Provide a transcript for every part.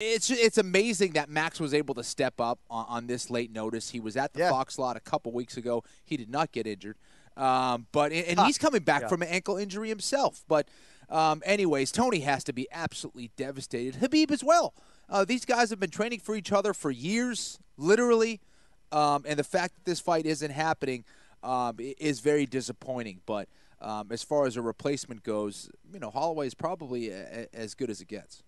It's amazing that Max was able to step up on this late notice. He was at the Fox lot a couple weeks ago. He did not get injured. But he's coming back from an ankle injury himself. But anyways, Tony has to be absolutely devastated. Khabib as well. These guys have been training for each other for years, literally. And the fact that this fight isn't happening is very disappointing. But as far as a replacement goes, Holloway is probably as good as it gets.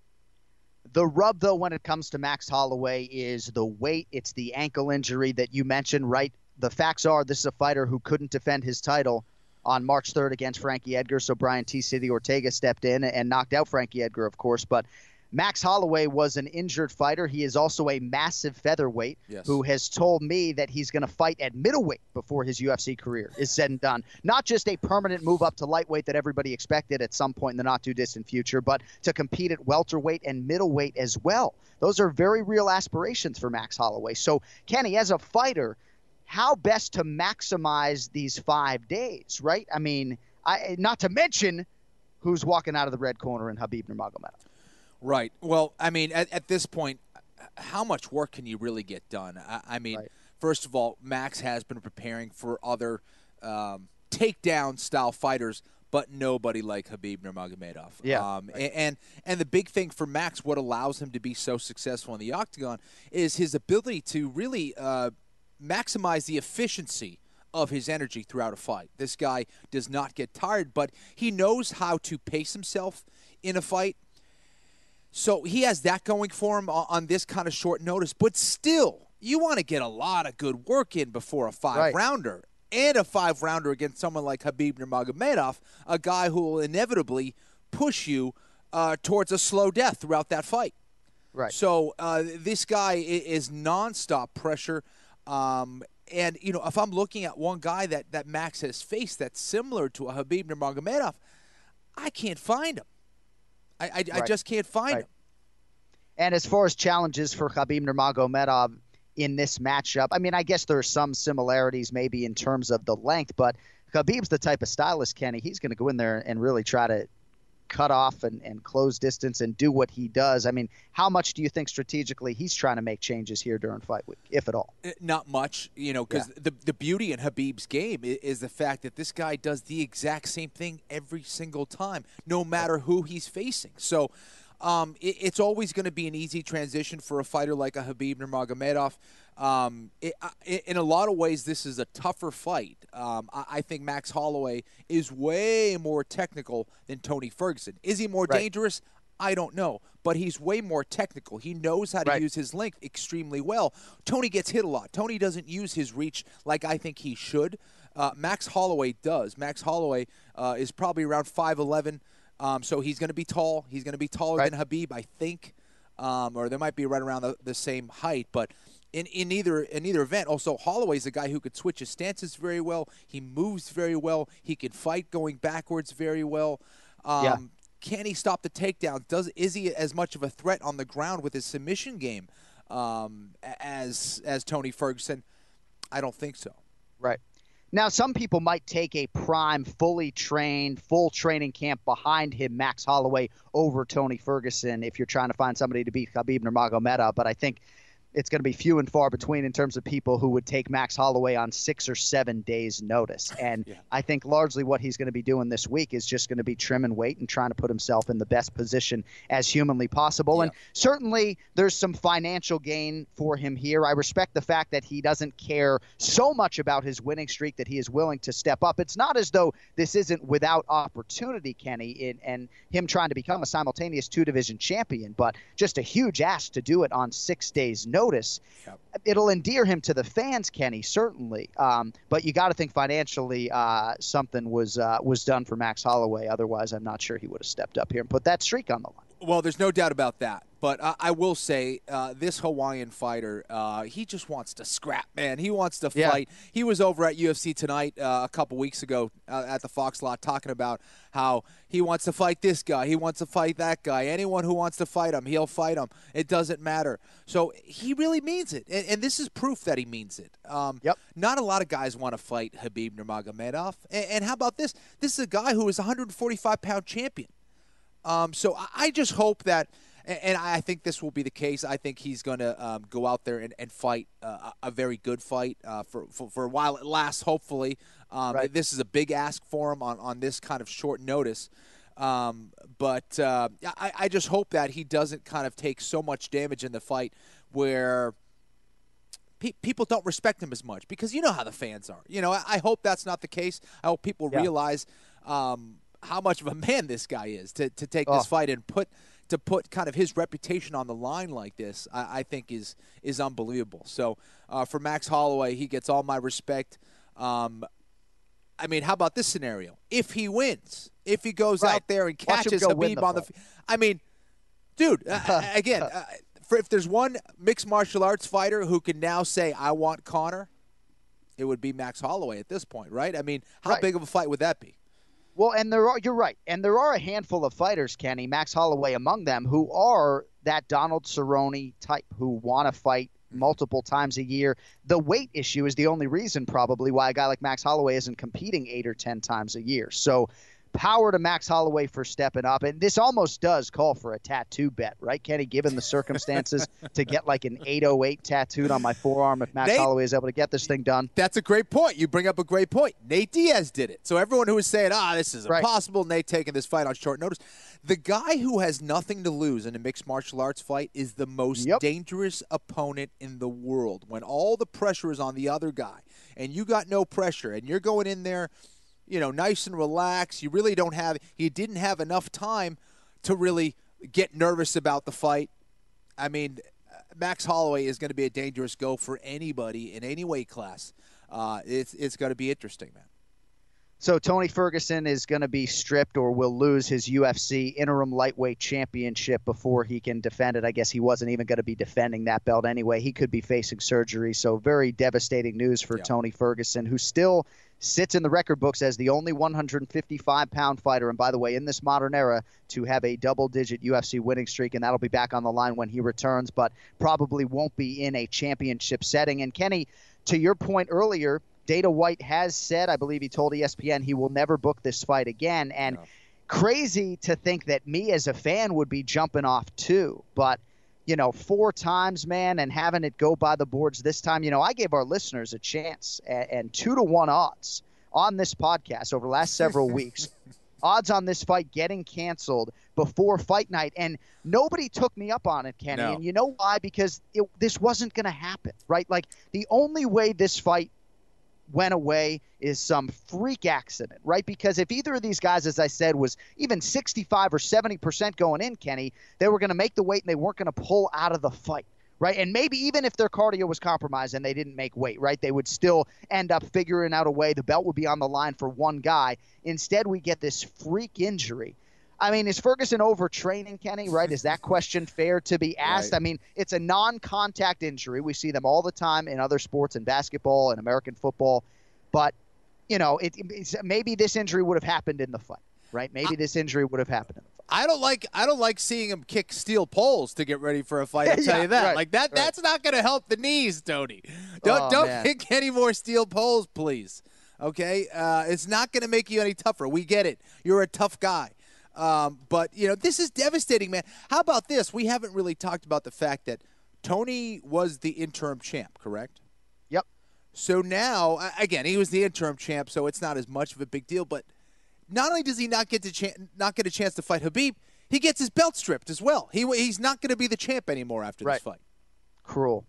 The rub, though, when it comes to Max Holloway is the weight. It's the ankle injury that you mentioned, right? The facts are this is a fighter who couldn't defend his title on March 3rd against Frankie Edgar, so Brian T. City Ortega stepped in and knocked out Frankie Edgar, of course. But Max Holloway was an injured fighter. He is also a massive featherweight who has told me that he's going to fight at middleweight before his UFC career is said and done. Not just a permanent move up to lightweight that everybody expected at some point in the not-too-distant future, but to compete at welterweight and middleweight as well. Those are very real aspirations for Max Holloway. So, Kenny, as a fighter, how best to maximize these 5 days, right? I mean, not to mention who's walking out of the red corner in Khabib Nurmagomedov. Right. Well, I mean, at this point, how much work can you really get done? I mean, first of all, Max has been preparing for other takedown-style fighters, but nobody like Khabib Nurmagomedov. Yeah. And the big thing for Max, what allows him to be so successful in the octagon, is his ability to really maximize the efficiency of his energy throughout a fight. This guy does not get tired, but he knows how to pace himself in a fight. So he has that going for him on this kind of short notice. But still, you want to get a lot of good work in before a five-rounder. And a five-rounder against someone like Khabib Nurmagomedov, a guy who will inevitably push you towards a slow death throughout that fight. Right. So this guy is nonstop pressure. And, if I'm looking at one guy that Max has faced that's similar to a Khabib Nurmagomedov, I can't find him. I just can't find him. And as far as challenges for Khabib Nurmagomedov in this matchup, I mean, I guess there are some similarities maybe in terms of the length, but Khabib's the type of stylist, Kenny. He's going to go in there and really try to cut off and close distance and do what he does. I mean, how much do you think strategically he's trying to make changes here during fight week, if at all? Not much, because the beauty in Khabib's game is the fact that this guy does the exact same thing every single time, no matter who he's facing. So it's always going to be an easy transition for a fighter like a Khabib Nurmagomedov. In a lot of ways, this is a tougher fight. I think Max Holloway is way more technical than Tony Ferguson. Is he more dangerous? I don't know. But he's way more technical. He knows how to use his length extremely well. Tony gets hit a lot. Tony doesn't use his reach like I think he should. Max Holloway does. Max Holloway is probably around 5'11", so he's going to be tall. He's going to be taller than Khabib, I think. Or they might be right around the same height. But in either event, also Holloway's a guy who could switch his stances very well. He moves very well. He can fight going backwards very well. Can he stop the takedowns? Is he as much of a threat on the ground with his submission game as Tony Ferguson? I don't think so. Right. Now, some people might take a prime, fully trained, full training camp behind him, Max Holloway, over Tony Ferguson if you're trying to find somebody to beat Khabib Nurmagomedov. But I think it's going to be few and far between in terms of people who would take Max Holloway on 6 or 7 days' notice. And I think largely what he's going to be doing this week is just going to be trimming weight and trying to put himself in the best position as humanly possible. And certainly there's some financial gain for him here. I respect the fact that he doesn't care so much about his winning streak that he is willing to step up. It's not as though this isn't without opportunity, Kenny, and him trying to become a simultaneous 2-division champion, but just a huge ask to do it on 6 days' notice. It'll endear him to the fans, Kenny, certainly. But you got to think financially something was done for Max Holloway. Otherwise, I'm not sure he would have stepped up here and put that streak on the line. Well, there's no doubt about that. But I will say this Hawaiian fighter, he just wants to scrap, man. He wants to fight. He was over at UFC tonight a couple weeks ago at the Fox lot talking about how he wants to fight this guy. He wants to fight that guy. Anyone who wants to fight him, he'll fight him. It doesn't matter. So he really means it. And this is proof that he means it. Not a lot of guys want to fight Khabib Nurmagomedov. And how about this? This is a guy who is a 145-pound champion. So I just hope that And I think this will be the case. I think he's going to go out there and fight a very good fight for a while it lasts, hopefully. Right. This is a big ask for him on this kind of short notice. But I just hope that he doesn't kind of take so much damage in the fight where people don't respect him as much, because you know how the fans are. I hope that's not the case. I hope people realize how much of a man this guy is to take this fight and put kind of his reputation on the line like this. I think is unbelievable. So for Max Holloway, he gets all my respect. I mean, how about this scenario? If he wins, if he goes out there and catches Khabib on the I mean, dude, again, if there's one mixed martial arts fighter who can now say, I want Conor, it would be Max Holloway at this point, right? I mean, how big of a fight would that be? Well, and you're right. And there are a handful of fighters, Kenny, Max Holloway among them, who are that Donald Cerrone type, who want to fight multiple times a year. The weight issue is the only reason probably why a guy like Max Holloway isn't competing 8 or 10 times a year. So power to Max Holloway for stepping up. And this almost does call for a tattoo bet, right, Kenny, given the circumstances, to get like an 808 tattooed on my forearm if Max Holloway is able to get this thing done. That's a great point. You bring up a great point. Nate Diaz did it. So everyone who was saying, this is impossible, Nate taking this fight on short notice. The guy who has nothing to lose in a mixed martial arts fight is the most dangerous opponent in the world. When all the pressure is on the other guy and you got no pressure and you're going in there, nice and relaxed. You didn't have enough time to really get nervous about the fight. I mean, Max Holloway is going to be a dangerous go for anybody in any weight class. It's going to be interesting, man. So Tony Ferguson is going to be stripped or will lose his UFC interim lightweight championship before he can defend it. I guess he wasn't even going to be defending that belt anyway. He could be facing surgery. So very devastating news for Tony Ferguson, who still sits in the record books as the only 155-pound fighter, and by the way, in this modern era, to have a double-digit UFC winning streak, and that'll be back on the line when he returns, but probably won't be in a championship setting. And Kenny, to your point earlier, Dana White has said, I believe he told ESPN, he will never book this fight again. And crazy to think that me as a fan would be jumping off too. But, 4 times, man, and having it go by the boards this time, I gave our listeners a chance and 2-1 odds on this podcast over the last several weeks. Odds on this fight getting canceled before fight night. And nobody took me up on it, Kenny. No. And you know why? Because this wasn't going to happen, right? Like, the only way this fight went away is some freak accident, right? Because if either of these guys, as I said, was even 65 or 70% going in, Kenny, they were going to make the weight and they weren't going to pull out of the fight, right? And maybe even if their cardio was compromised and they didn't make weight, right, they would still end up figuring out a way. The belt would be on the line for one guy. Instead, we get this freak injury. I mean, is Ferguson overtraining, Kenny, right? Is that question fair to be asked? Right. I mean, it's a non-contact injury. We see them all the time in other sports, in basketball and American football. But, maybe this injury would have happened in the fight, right? Maybe this injury would have happened in the fight. I don't like seeing him kick steel poles to get ready for a fight. I'll tell you that. Right, that's not going to help the knees, Tony. Don't kick any more steel poles, please. Okay? It's not going to make you any tougher. We get it. You're a tough guy. But, this is devastating, man. How about this? We haven't really talked about the fact that Tony was the interim champ, correct? Yep. So now, again, he was the interim champ, so it's not as much of a big deal. But not only does he not get a chance to fight Khabib, he gets his belt stripped as well. He's not going to be the champ anymore after this fight. Cruel.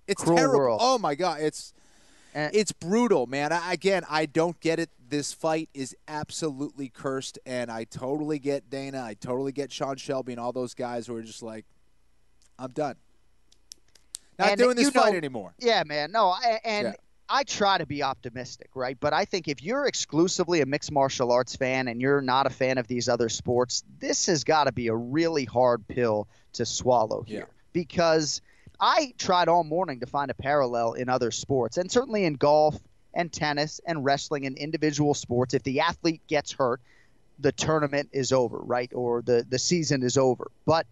It's Cruel terrible. World. Oh, my God. It's brutal, man. I don't get it. This fight is absolutely cursed, and I totally get Dana. I totally get Sean Shelby and all those guys who are just like, I'm done. Not doing this fight anymore. Yeah, man. No, I try to be optimistic, right? But I think if you're exclusively a mixed martial arts fan and you're not a fan of these other sports, this has got to be a really hard pill to swallow here. Because I tried all morning to find a parallel in other sports, and certainly in golf and tennis and wrestling and individual sports. If the athlete gets hurt, the tournament is over, right? Or the season is over. But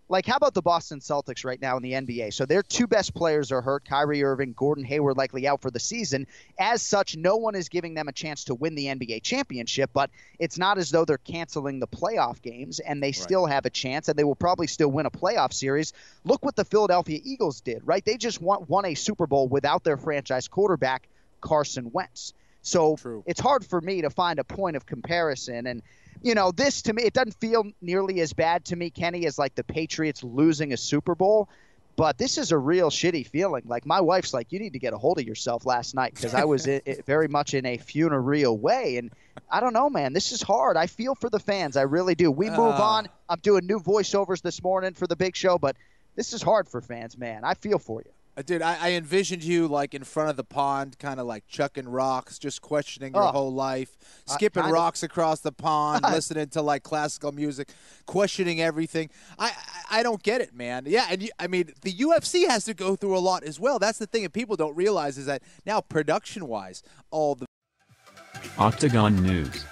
like, how about the Boston Celtics right now in the NBA? So their two best players are hurt, Kyrie Irving, Gordon Hayward likely out for the season. As such, no one is giving them a chance to win the NBA championship, but it's not as though they're canceling the playoff games, and they still have a chance, and they will probably still win a playoff series. Look what the Philadelphia Eagles did, right? They just won a Super Bowl without their franchise quarterback, Carson Wentz. So it's hard for me to find a point of comparison, and this to me, it doesn't feel nearly as bad to me, Kenny, as like the Patriots losing a Super Bowl. But this is a real shitty feeling. Like, my wife's like, you need to get a hold of yourself last night, because I was very much in a funereal way. And I don't know, man. This is hard. I feel for the fans. I really do. We move on. I'm doing new voiceovers this morning for the big show, but this is hard for fans, man. I feel for you. Dude, I envisioned you like in front of the pond, kind of like chucking rocks, just questioning your whole life, skipping rocks across the pond, listening to like classical music, questioning everything. I don't get it, man. Yeah, and I mean, the UFC has to go through a lot as well. That's the thing that people don't realize, is that now production-wise, all the Octagon News.